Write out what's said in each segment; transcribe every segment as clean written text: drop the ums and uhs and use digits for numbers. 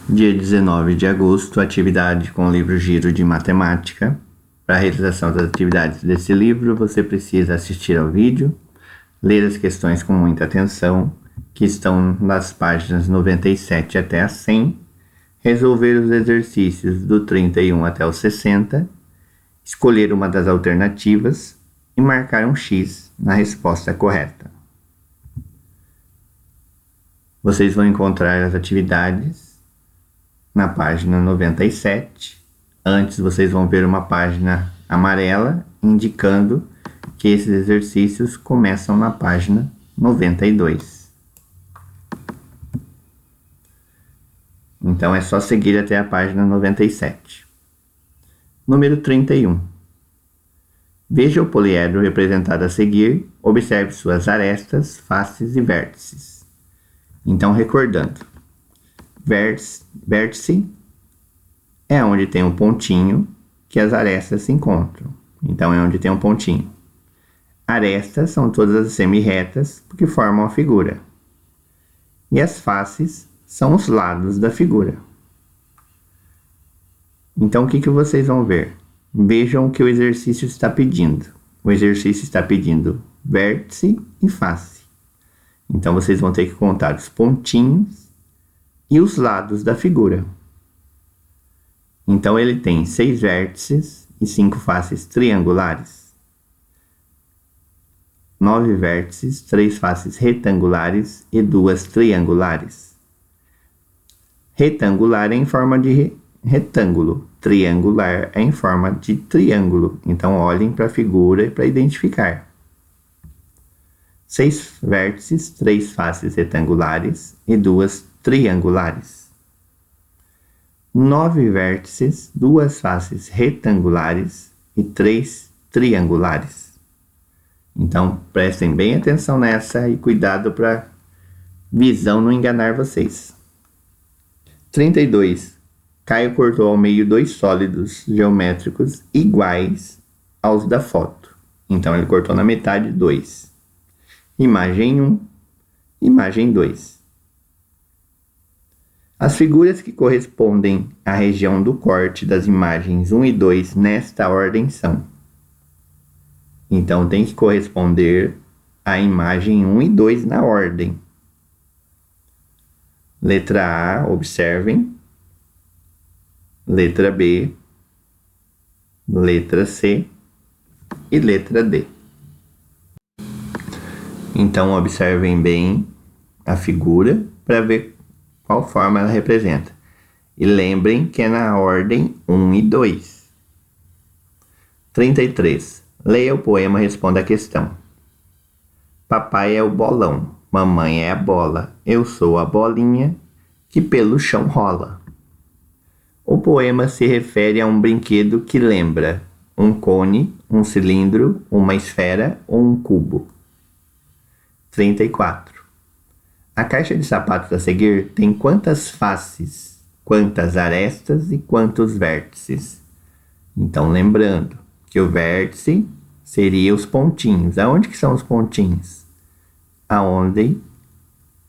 Dia 19 de agosto, atividade com o livro Giro de Matemática. Para a realização das atividades desse livro, você precisa assistir ao vídeo, ler as questões com muita atenção, que estão nas páginas 97 até a 100, resolver os exercícios do 31 até o 60, escolher uma das alternativas e marcar um X na resposta correta. Vocês vão encontrar as atividades na página 97. Antes, vocês vão ver uma página amarela indicando que esses exercícios começam na página 92. Então, é só seguir até a página 97. Número 31. Veja o poliedro representado a seguir, observe suas arestas, faces e vértices. Então, recordando. Vértice é onde tem um pontinho que as arestas se encontram. Então, é onde tem um pontinho. Arestas são todas as semirretas que formam a figura. E as faces são os lados da figura. Então, o que vocês vão ver? Vejam o que o exercício está pedindo. O exercício está pedindo vértice e face. Então, vocês vão ter que contar os pontinhos e os lados da figura. Então, ele tem 6 vértices e 5 faces triangulares, 9 vértices, 3 faces retangulares e 2 triangulares. Retangular é em forma de retângulo, triangular é em forma de triângulo. Então, olhem para a figura para identificar. 6 vértices, 3 faces retangulares e 2 triangulares. 9 vértices, 2 faces retangulares e 3 triangulares. Então, prestem bem atenção nessa e cuidado para a visão não enganar vocês. 32. Caio cortou ao meio 2 sólidos geométricos iguais aos da foto. Então, ele cortou na metade 2. Imagem 1, imagem 2. As figuras que correspondem à região do corte das imagens 1 e 2 nesta ordem são. Então, tem que corresponder à imagem 1 e 2 na ordem. Letra A, observem. Letra B. Letra C. E letra D. Então, observem bem a figura para ver qual forma ela representa. E lembrem que é na ordem 1 e 2. 33. Leia o poema e responda a questão. Papai é o bolão, mamãe é a bola, eu sou a bolinha que pelo chão rola. O poema se refere a um brinquedo que lembra um cone, um cilindro, uma esfera ou um cubo. 34. A caixa de sapatos a seguir tem quantas faces, quantas arestas e quantos vértices? Então, lembrando que o vértice seria os pontinhos. Aonde que são os pontinhos? Aonde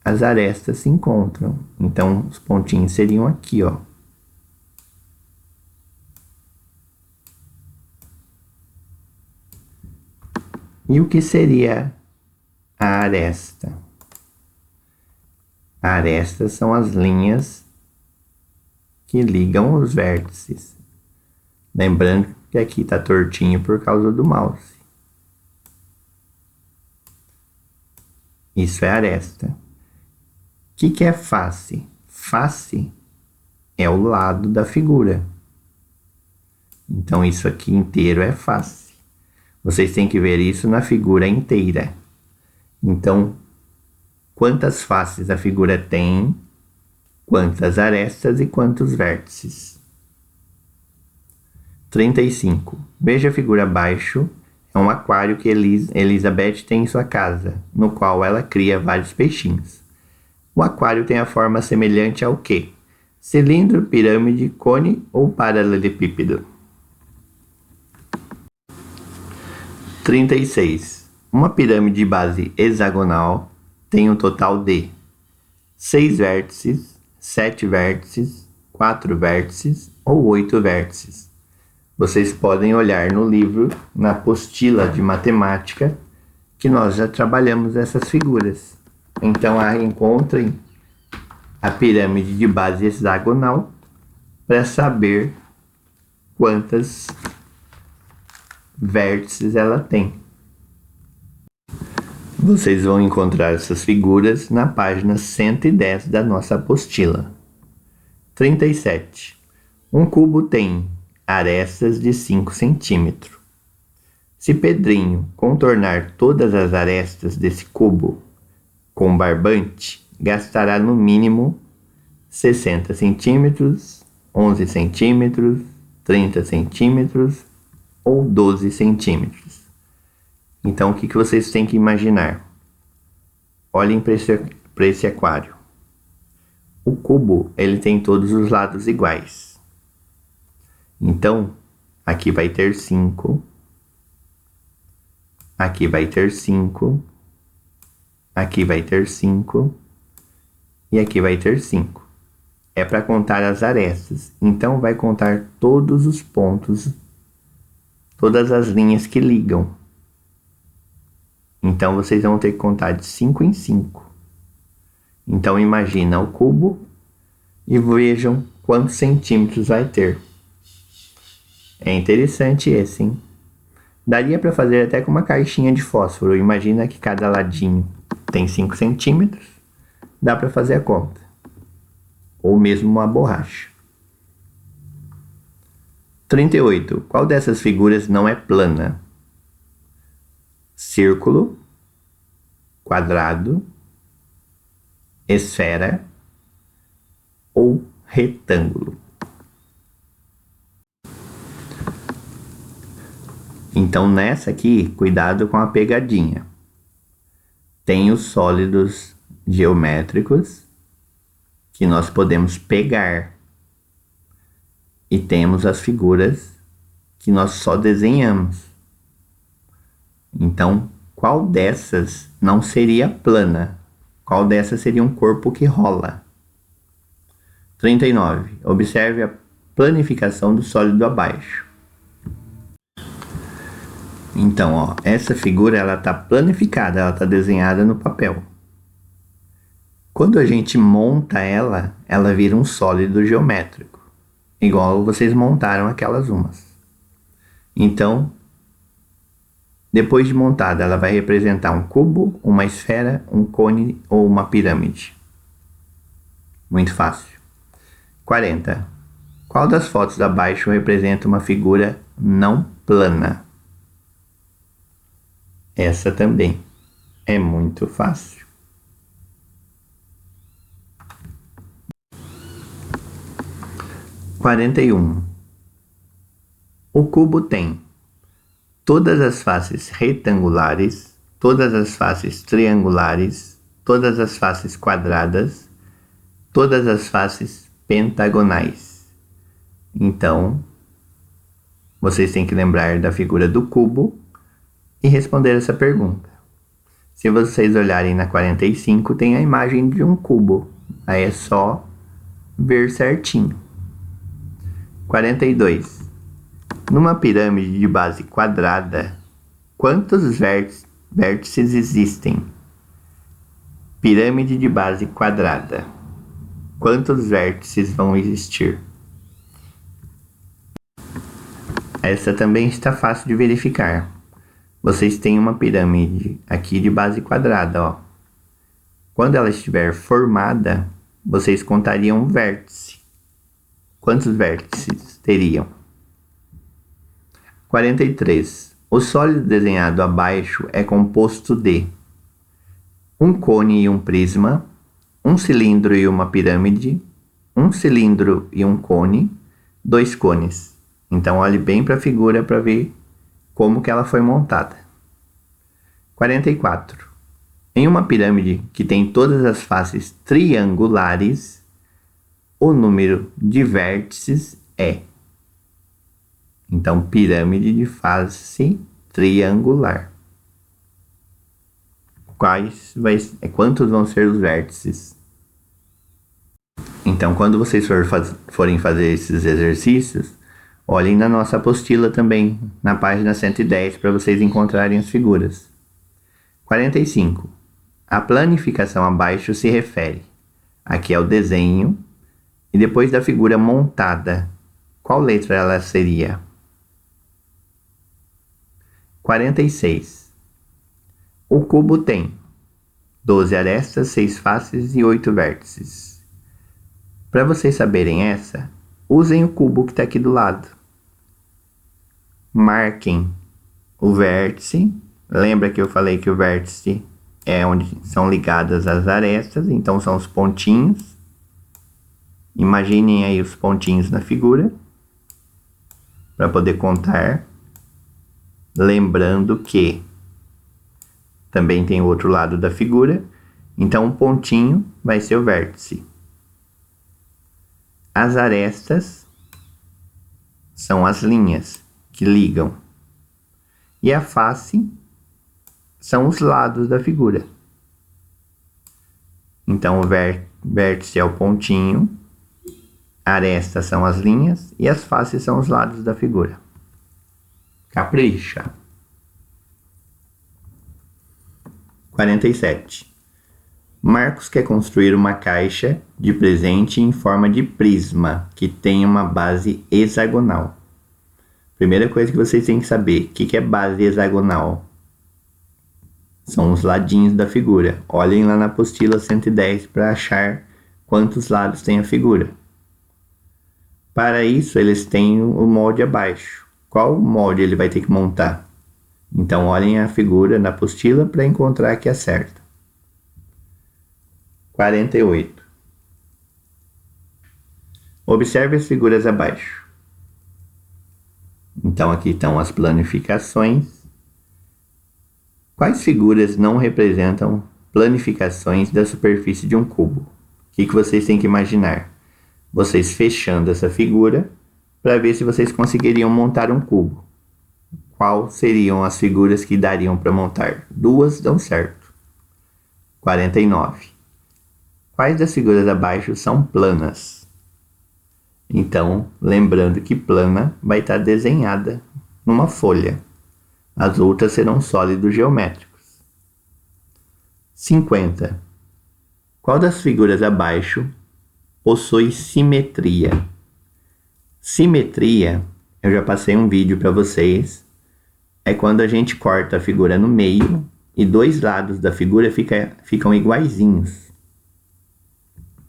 as arestas se encontram. Então, os pontinhos seriam aqui, ó. E o que seria a aresta? Arestas são as linhas que ligam os vértices. Lembrando que aqui está tortinho por causa do mouse. Isso é aresta. O que é face? Face é o lado da figura. Então, isso aqui inteiro é face. Vocês têm que ver isso na figura inteira. Então, quantas faces a figura tem, quantas arestas e quantos vértices. 35. Veja a figura abaixo. É um aquário que Elizabeth tem em sua casa, no qual ela cria vários peixinhos. O aquário tem a forma semelhante ao quê? Cilindro, pirâmide, cone ou paralelepípedo? 36. Uma pirâmide de base hexagonal tem um total de 6 vértices, 7 vértices, 4 vértices ou 8 vértices. Vocês podem olhar no livro, na apostila de matemática, que nós já trabalhamos essas figuras. Então, encontrem a pirâmide de base hexagonal para saber quantas vértices ela tem. Vocês vão encontrar essas figuras na página 110 da nossa apostila. 37. Um cubo tem arestas de 5 centímetros. Se Pedrinho contornar todas as arestas desse cubo com barbante, gastará no mínimo 60 centímetros, 11 centímetros, 30 centímetros ou 12 centímetros. Então, o que vocês têm que imaginar? Olhem para esse aquário. O cubo, ele tem todos os lados iguais. Então, aqui vai ter 5, aqui vai ter 5, aqui vai ter 5 e aqui vai ter 5. É para contar as arestas, então vai contar todos os pontos, todas as linhas que ligam. Então vocês vão ter que contar de 5 em 5. Então imagina o cubo e vejam quantos centímetros vai ter. É interessante esse, hein? Daria para fazer até com uma caixinha de fósforo. Imagina que cada ladinho tem 5 centímetros. Dá para fazer a conta. Ou mesmo uma borracha. 38. Qual dessas figuras não é plana? Círculo, quadrado, esfera ou retângulo. Então nessa aqui, cuidado com a pegadinha. Tem os sólidos geométricos que nós podemos pegar. E temos as figuras que nós só desenhamos. Então, qual dessas não seria plana? Qual dessas seria um corpo que rola? 39. Observe a planificação do sólido abaixo. Então, ó, essa figura ela está planificada, ela está desenhada no papel. Quando a gente monta ela, ela vira um sólido geométrico, igual vocês montaram aquelas umas. Então, depois de montada, ela vai representar um cubo, uma esfera, um cone ou uma pirâmide. Muito fácil. 40. Qual das fotos abaixo representa uma figura não plana? Essa também é muito fácil. 41. O cubo tem todas as faces retangulares, todas as faces triangulares, todas as faces quadradas, todas as faces pentagonais. Então, vocês têm que lembrar da figura do cubo e responder essa pergunta. Se vocês olharem na 45, tem a imagem de um cubo. Aí é só ver certinho. 42. Numa pirâmide de base quadrada, quantos vértices existem? Pirâmide de base quadrada. Quantos vértices vão existir? Essa também está fácil de verificar. Vocês têm uma pirâmide aqui de base quadrada, ó. Quando ela estiver formada, vocês contariam um vértice. Quantos vértices teriam? 43. O sólido desenhado abaixo é composto de um cone e um prisma, um cilindro e uma pirâmide, um cilindro e um cone, 2 cones. Então olhe bem para a figura para ver como que ela foi montada. 44. Em uma pirâmide que tem todas as faces triangulares, o número de vértices é. Então, pirâmide de face triangular. Quantos vão ser os vértices? Então, Então, quando vocês forem fazer esses exercícios, olhem na nossa apostila também, na página 110, para vocês encontrarem as figuras. 45. A planificação abaixo se refere. Aqui é o desenho. E depois da figura montada, qual letra ela seria? 46. O cubo tem 12 arestas, 6 faces e 8 vértices. Para vocês saberem essa, usem o cubo que está aqui do lado. Marquem o vértice. Lembra que eu falei que o vértice é onde são ligadas as arestas, então são os pontinhos. Imaginem aí os pontinhos na figura, para poder contar. Lembrando que também tem o outro lado da figura, então o pontinho vai ser o vértice. As arestas são as linhas que ligam. E a face são os lados da figura. Então o vértice é o pontinho, arestas são as linhas e as faces são os lados da figura. Capricha. 47. Marcos quer construir uma caixa de presente em forma de prisma, que tem uma base hexagonal. Primeira coisa que vocês têm que saber, o que é base hexagonal? São os ladinhos da figura. Olhem lá na apostila 110 para achar quantos lados tem a figura. Para isso, eles têm o molde abaixo. Qual molde ele vai ter que montar? Então, olhem a figura na apostila para encontrar que é certa. 48. Observe as figuras abaixo. Então, aqui estão as planificações. Quais figuras não representam planificações da superfície de um cubo? O que vocês têm que imaginar? Vocês fechando essa figura para ver se vocês conseguiriam montar um cubo. Quais seriam as figuras que dariam para montar? 2 dão certo. 49. Quais das figuras abaixo são planas? Então, lembrando que plana vai estar desenhada numa folha. As outras serão sólidos geométricos. 50. Qual das figuras abaixo possui simetria? Simetria, eu já passei um vídeo para vocês, é quando a gente corta a figura no meio e 2 lados da figura ficam iguaizinhos.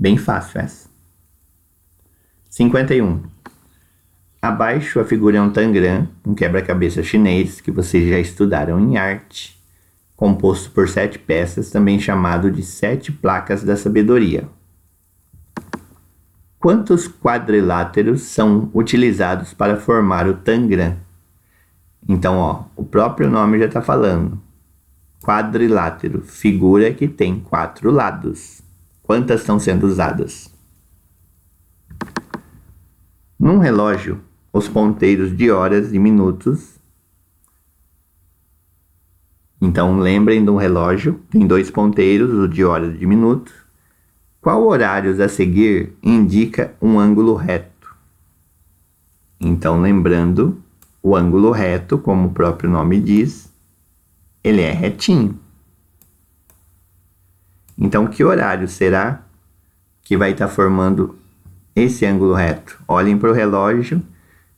Bem fácil essa. 51. Abaixo a figura é um tangram, um quebra-cabeça chinês que vocês já estudaram em arte, composto por 7 peças, também chamado de 7 placas da sabedoria. Quantos quadriláteros são utilizados para formar o tangram? Então, o próprio nome já está falando. Quadrilátero, figura que tem 4 lados. Quantas estão sendo usadas? Num relógio, os ponteiros de horas e minutos. Então, lembrem de um relógio, tem 2 ponteiros, o de horas e de minutos. Qual horários a seguir indica um ângulo reto? Então, lembrando, o ângulo reto, como o próprio nome diz, ele é retinho. Então, que horário será que vai estar formando esse ângulo reto? Olhem para o relógio,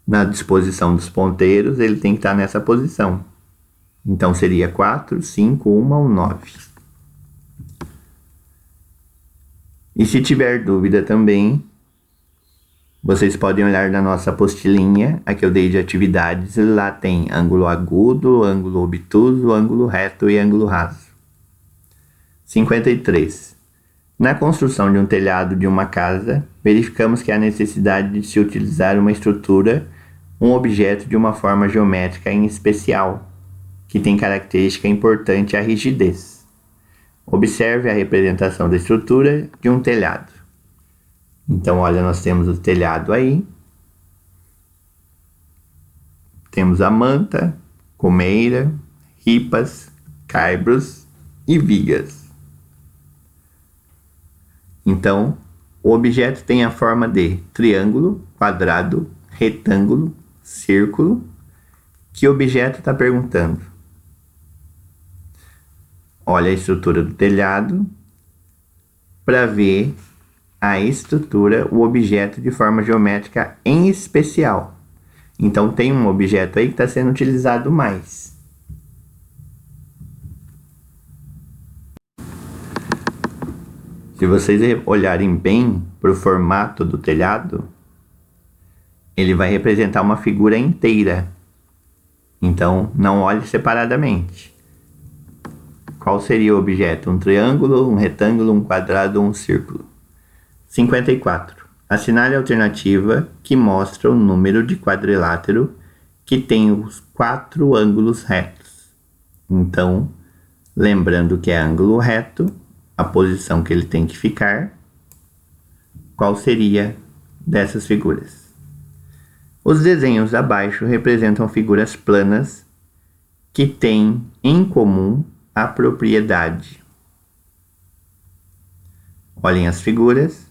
na disposição dos ponteiros, ele tem que estar nessa posição. Então, seria 4, 5, 1 ou 9. E se tiver dúvida também, vocês podem olhar na nossa apostilinha, a que eu dei de atividades, lá tem ângulo agudo, ângulo obtuso, ângulo reto e ângulo raso. 53. Na construção de um telhado de uma casa, verificamos que há necessidade de se utilizar uma estrutura, um objeto de uma forma geométrica em especial, que tem característica importante a rigidez. Observe a representação da estrutura de um telhado. Então, olha, nós temos o telhado aí. Temos a manta, comeira, ripas, caibros e vigas. Então, O objeto tem a forma de triângulo, quadrado, retângulo, círculo. Que objeto está perguntando? Olha a estrutura do telhado para ver a estrutura, o objeto de forma geométrica em especial. Então tem um objeto aí que está sendo utilizado mais. Se vocês olharem bem para o formato do telhado, ele vai representar uma figura inteira. Então não olhe separadamente. Qual seria o objeto? Um triângulo, um retângulo, um quadrado ou um círculo? 54. Assinale a alternativa que mostra o número de quadrilátero que tem os 4 ângulos retos. Então, lembrando que é ângulo reto, a posição que ele tem que ficar, qual seria dessas figuras? Os desenhos abaixo representam figuras planas que têm em comum a propriedade. Olhem as figuras,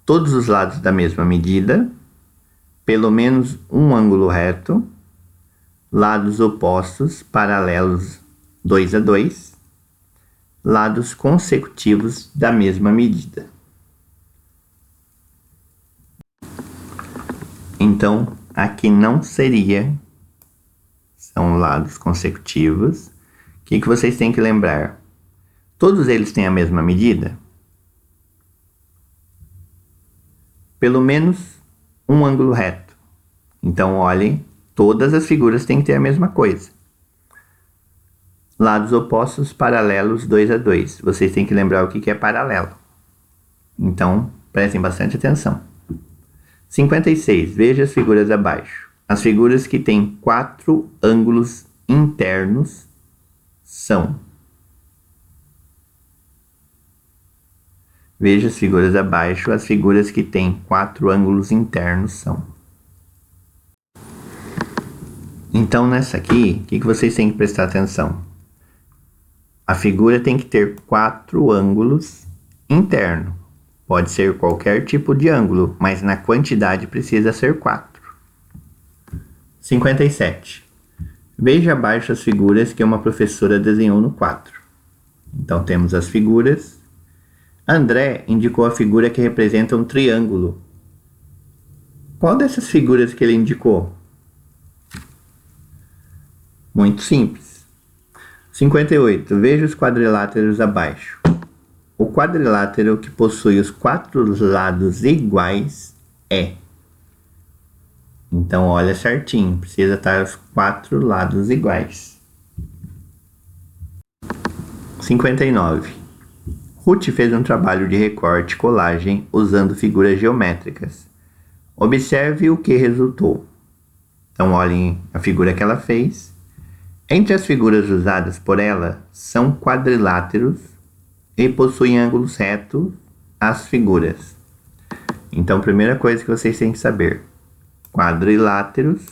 todos os lados da mesma medida, pelo menos um ângulo reto, lados opostos, paralelos 2 a 2, lados consecutivos da mesma medida. Então, aqui não seria, são lados consecutivos. O que vocês têm que lembrar? Todos eles têm a mesma medida? Pelo menos um ângulo reto. Então, olhem, todas as figuras têm que ter a mesma coisa. Lados opostos, paralelos 2 a 2. Vocês têm que lembrar o que é paralelo. Então, prestem bastante atenção. 56. Veja as figuras abaixo. As figuras que têm 4 ângulos internos são. Veja as figuras abaixo. As figuras que têm 4 ângulos internos são. Então, nessa aqui, o que vocês têm que prestar atenção? A figura tem que ter 4 ângulos internos. Pode ser qualquer tipo de ângulo, mas na quantidade precisa ser 4. 57. Veja abaixo as figuras que uma professora desenhou no quadro. Então temos as figuras. André indicou a figura que representa um triângulo. Qual dessas figuras que ele indicou? Muito simples. 58. Veja os quadriláteros abaixo. O quadrilátero que possui os 4 lados iguais é. Então, olha certinho, precisa estar os 4 lados iguais. 59. Ruth fez um trabalho de recorte e colagem usando figuras geométricas. Observe o que resultou. Então, olhem a figura que ela fez. Entre as figuras usadas por ela, são quadriláteros e possuem ângulos retos as figuras. Então, primeira coisa que vocês têm que saber. Quadriláteros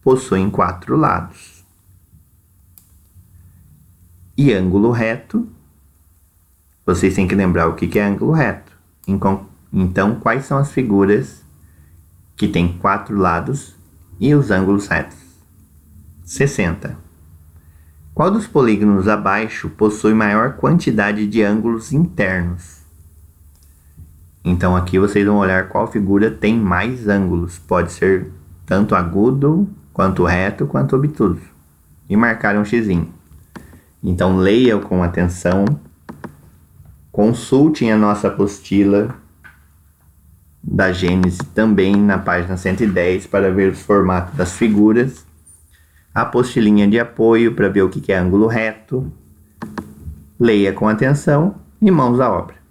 possuem 4 lados. E ângulo reto, vocês têm que lembrar o que é ângulo reto. Então, quais são as figuras que têm 4 lados e os ângulos retos? 60. Qual dos polígonos abaixo possui maior quantidade de ângulos internos? Então aqui vocês vão olhar qual figura tem mais ângulos. Pode ser tanto agudo, quanto reto, quanto obtuso. E marcar um xizinho. Então leia com atenção. Consultem a nossa apostila da Gênese também na página 110 para ver os formatos das figuras. A apostilinha de apoio para ver o que é ângulo reto. Leia com atenção e mãos à obra.